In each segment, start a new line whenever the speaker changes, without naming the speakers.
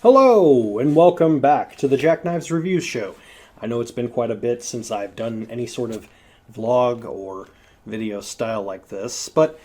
Hello, and welcome back to the Jackknives Reviews Show. I know it's been quite a bit since I've done any sort of vlog or video style like this, but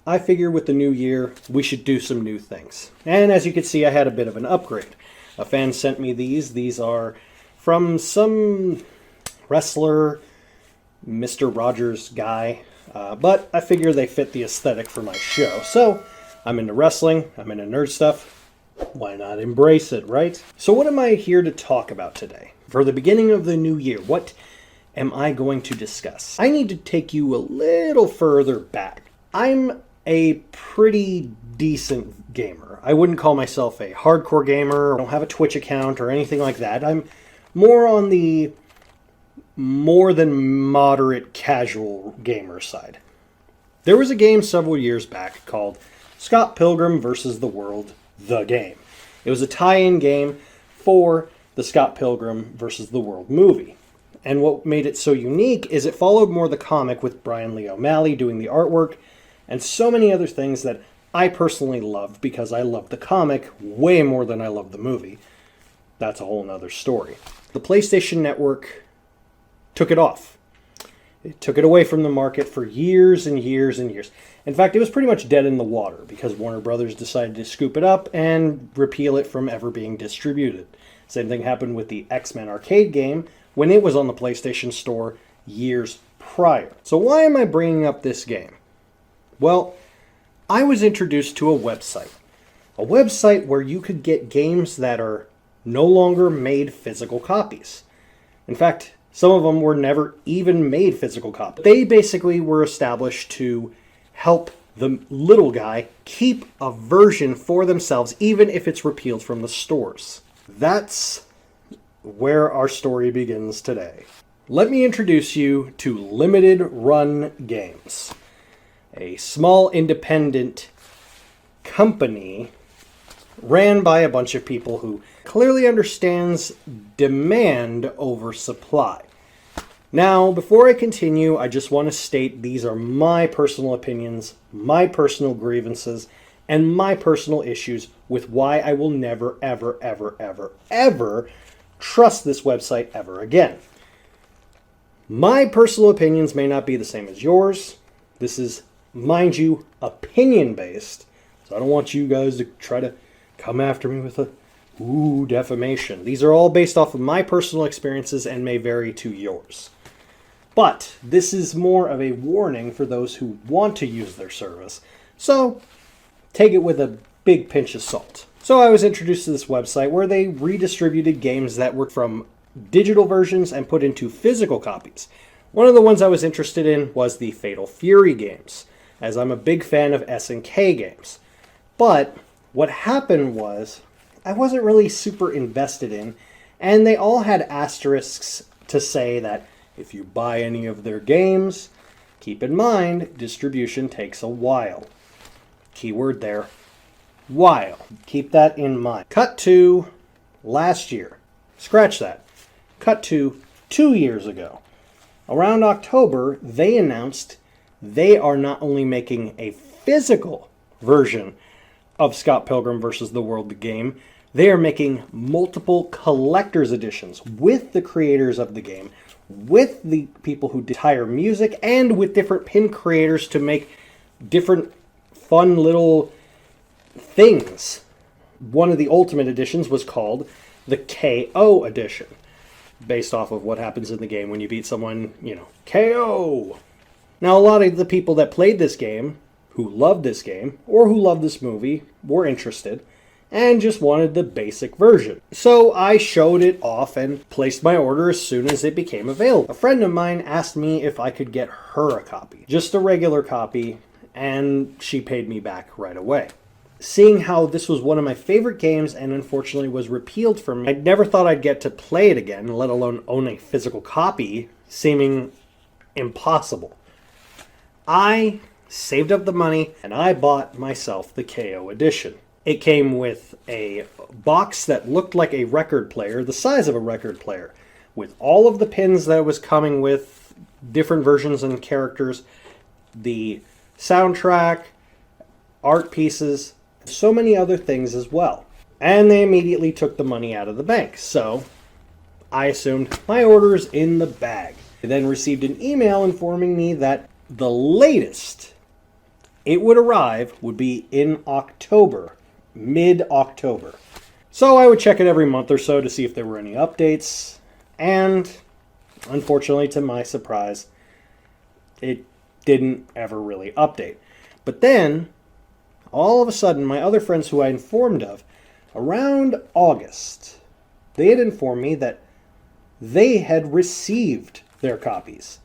I figure with the new year, we should do some new things. And as you can see, I had a bit of an upgrade. A fan sent me these. These are from some wrestler, Mr. Rogers guy, but I figure they fit the aesthetic for my show. So, I'm into wrestling, I'm into nerd stuff. Why not embrace it, right? So what am I here to talk about today? For the beginning of the new year, what am I going to discuss? I need to take you a little further back. I'm a pretty decent gamer. I wouldn't call myself a hardcore gamer. I don't have a Twitch account or anything like that. I'm more on the more than moderate casual gamer side. There was a game several years back called Scott Pilgrim vs. the World, the game. It was a tie-in game for the Scott Pilgrim vs. the World movie. And what made it so unique is it followed more the comic with Brian Lee O'Malley doing the artwork and so many other things that I personally loved because I loved the comic way more than I loved the movie. That's a whole nother story. The PlayStation Network took it off. It took it away from the market for years and years and years. In fact, it was pretty much dead in the water because Warner Brothers decided to scoop it up and repeal it from ever being distributed. Same thing happened with the X-Men arcade game when it was on the PlayStation Store years prior. So why am I bringing up this game? Well, I was introduced to a website where you could get games that are no longer made physical copies. In fact, some of them were never even made physical copies. They basically were established to help the little guy keep a version for themselves, even if it's repealed from the stores. That's where our story begins today. Let me introduce you to Limited Run Games, a small independent company ran by a bunch of people who clearly understands demand over supply. Now, before I continue, I just want to state these are my personal opinions, my personal grievances, and my personal issues with why I will never, ever, ever, ever, ever trust this website ever again. My personal opinions may not be the same as yours. This is, mind you, opinion-based, so I don't want you guys to try to come after me with defamation. These are all based off of my personal experiences and may vary to yours. But this is more of a warning for those who want to use their service. So take it with a big pinch of salt. So I was introduced to this website where they redistributed games that were from digital versions and put into physical copies. One of the ones I was interested in was the Fatal Fury games, as I'm a big fan of SNK games. But what happened was I wasn't really super invested in, and they all had asterisks to say that if you buy any of their games, keep in mind, distribution takes a while. Keyword there, while. Keep that in mind. Cut to last year. Scratch that. Cut to 2 years ago. Around October, they announced they are not only making a physical version of Scott Pilgrim vs. the World the game, they are making multiple collector's editions with the creators of the game, with the people who hire music, and with different pin creators to make different fun little things. One of the ultimate editions was called the KO edition, based off of what happens in the game when you beat someone, KO. Now, a lot of the people that played this game, who loved this game, or who loved this movie, were interested, and just wanted the basic version. So I showed it off and placed my order as soon as it became available. A friend of mine asked me if I could get her a copy, just a regular copy, and she paid me back right away. Seeing how this was one of my favorite games and unfortunately was repealed from me, I never thought I'd get to play it again, let alone own a physical copy, seeming impossible. I saved up the money and I bought myself the KO edition. It came with a box that looked like a record player, the size of a record player, with all of the pins that it was coming with, different versions and characters, the soundtrack, art pieces, so many other things as well. And they immediately took the money out of the bank. So I assumed my order's in the bag. I then received an email informing me that the latest it would arrive would be in October, mid-October. So I would check it every month or so to see if there were any updates. And unfortunately, to my surprise, it didn't ever really update. But then, all of a sudden, my other friends who I informed of, around August, they had informed me that they had received their copies.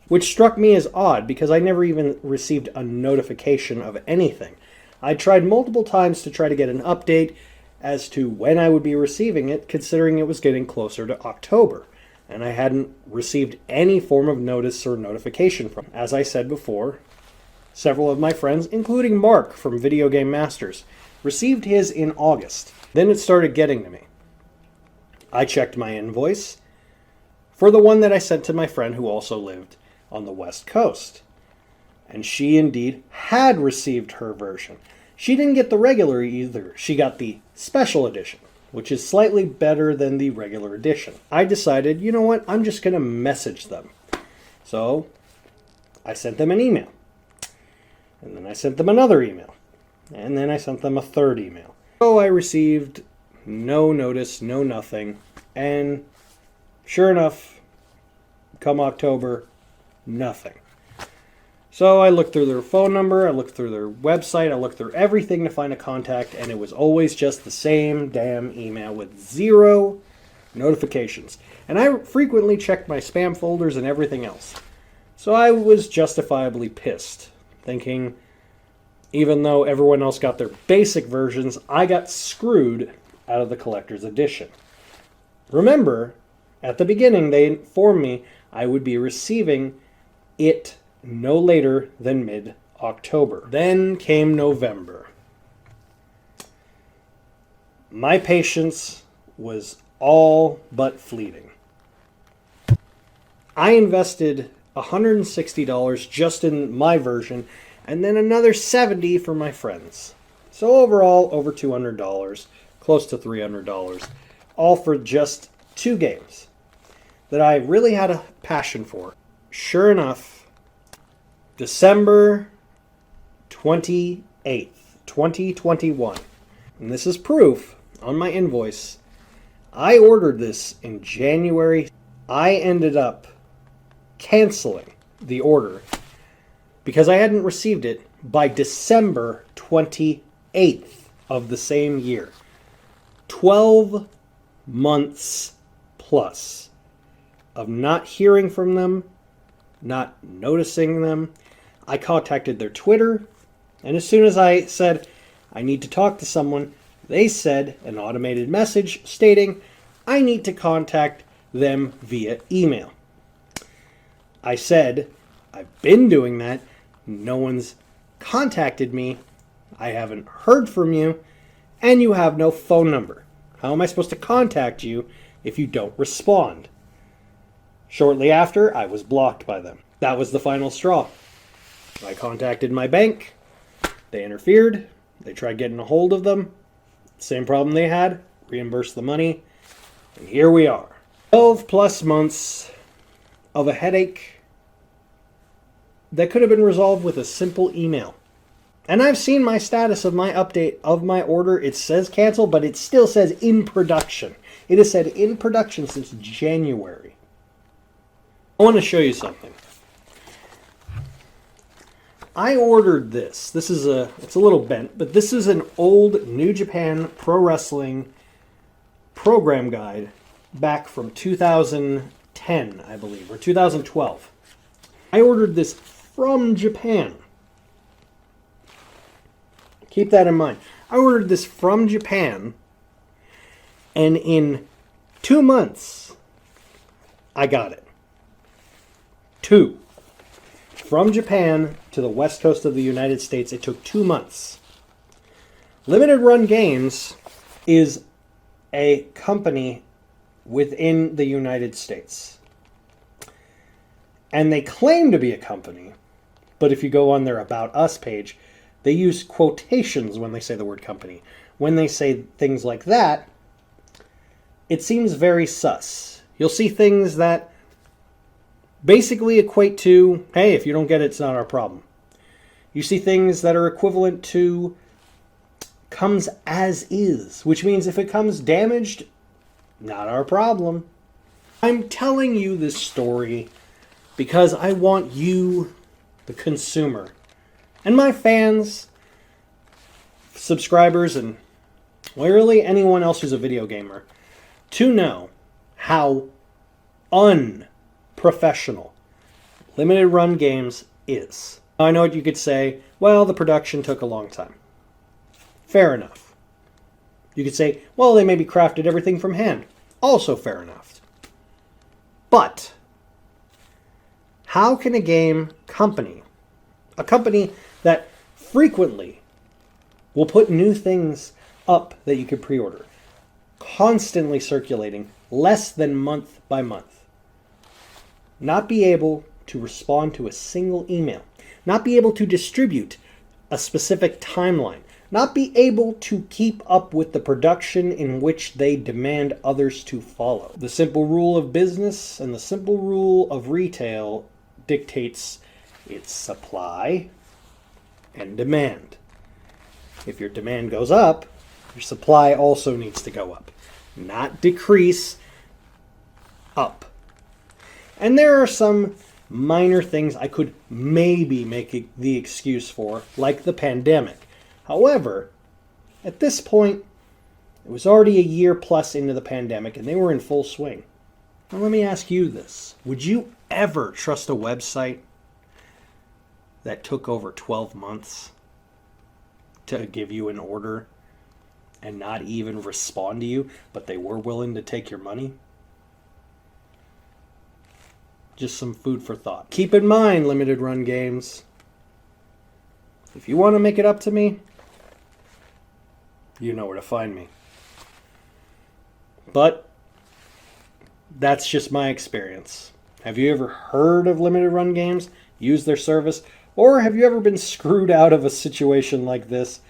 Which struck me as odd because I never even received a notification of anything. I tried multiple times to try to get an update as to when I would be receiving it, considering it was getting closer to October. And I hadn't received any form of notice or notification from. As I said before, several of my friends, including Mark from Video Game Masters, received his in August. Then it started getting to me. I checked my invoice for the one that I sent to my friend who also lived on the West Coast. And she indeed had received her version. She didn't get the regular either. She got the special edition, which is slightly better than the regular edition. I decided, you know what, I'm just going to message them. So I sent them an email. And then I sent them another email. And then I sent them a third email. So I received no notice, no nothing. And sure enough, come October, nothing. So I looked through their phone number, I looked through their website, I looked through everything to find a contact, and it was always just the same damn email with 0 notifications. And I frequently checked my spam folders and everything else. So I was justifiably pissed, thinking, even though everyone else got their basic versions, I got screwed out of the collector's edition. Remember, at the beginning they informed me I would be receiving it no later than mid-October. Then came November. My patience was all but fleeting. I invested $160 just in my version, and then another $70 for my friends. So overall, over $200, close to $300, all for just 2 games that I really had a passion for. Sure enough, December 28th, 2021. And this is proof on my invoice. I ordered this in January. I ended up canceling the order because I hadn't received it by December 28th of the same year. 12 months plus of not hearing from them, not noticing them. I contacted their Twitter, and as soon as I said, I need to talk to someone, they said an automated message stating, I need to contact them via email. I said, I've been doing that. No one's contacted me. I haven't heard from you, and you have no phone number. How am I supposed to contact you if you don't respond? Shortly after, I was blocked by them. That was the final straw. I contacted my bank. They interfered. They tried getting a hold of them. Same problem they had. Reimbursed the money. And here we are. 12 plus months of a headache that could have been resolved with a simple email. And I've seen my status of my update of my order. It says cancel, but it still says in production. It has said in production since January. I want to show you something. I ordered this. It's a little bent, but this is an old New Japan Pro Wrestling program guide back from 2010, I believe, or 2012. I ordered this from Japan. Keep that in mind. I ordered this from Japan, and in 2 months, I got it. 2. From Japan to the west coast of the United States, it took 2 months. Limited Run Games is a company within the United States. And they claim to be a company, but if you go on their About Us page, they use quotations when they say the word company. when they say things like that, it seems very sus. You'll see things that basically equate to, hey, if you don't get it, it's not our problem. You see things that are equivalent to comes as is, which means if it comes damaged, not our problem. I'm telling you this story because I want you, the consumer, and my fans, subscribers, and really anyone else who's a video gamer, to know how unprofessional limited run games is. I know what you could say, well, the production took a long time. Fair enough. You could say, well, they maybe crafted everything from hand. Also fair enough. But how can a company that frequently will put new things up that you could pre-order, constantly circulating less than month by month, not be able to respond to a single email, not be able to distribute a specific timeline, not be able to keep up with the production in which they demand others to follow? The simple rule of business and the simple rule of retail dictates its supply and demand. If your demand goes up, your supply also needs to go up, not decrease, up. And there are some minor things I could maybe make the excuse for, like the pandemic. However, at this point, it was already a year plus into the pandemic and they were in full swing. Now let me ask you this. Would you ever trust a website that took over 12 months to give you an order and not even respond to you, but they were willing to take your money? Just some food for thought. Keep in mind, limited run games, if you want to make it up to me, you know where to find me. But that's just my experience. Have you ever heard of limited run games, used their service, or have you ever been screwed out of a situation like this?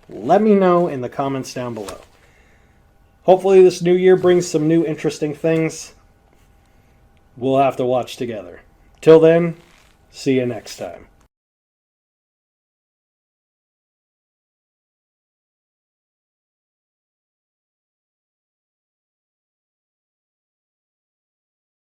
Let me know in the comments down below. Hopefully this new year brings some new interesting things. We'll have to watch together. Till then, see you next time.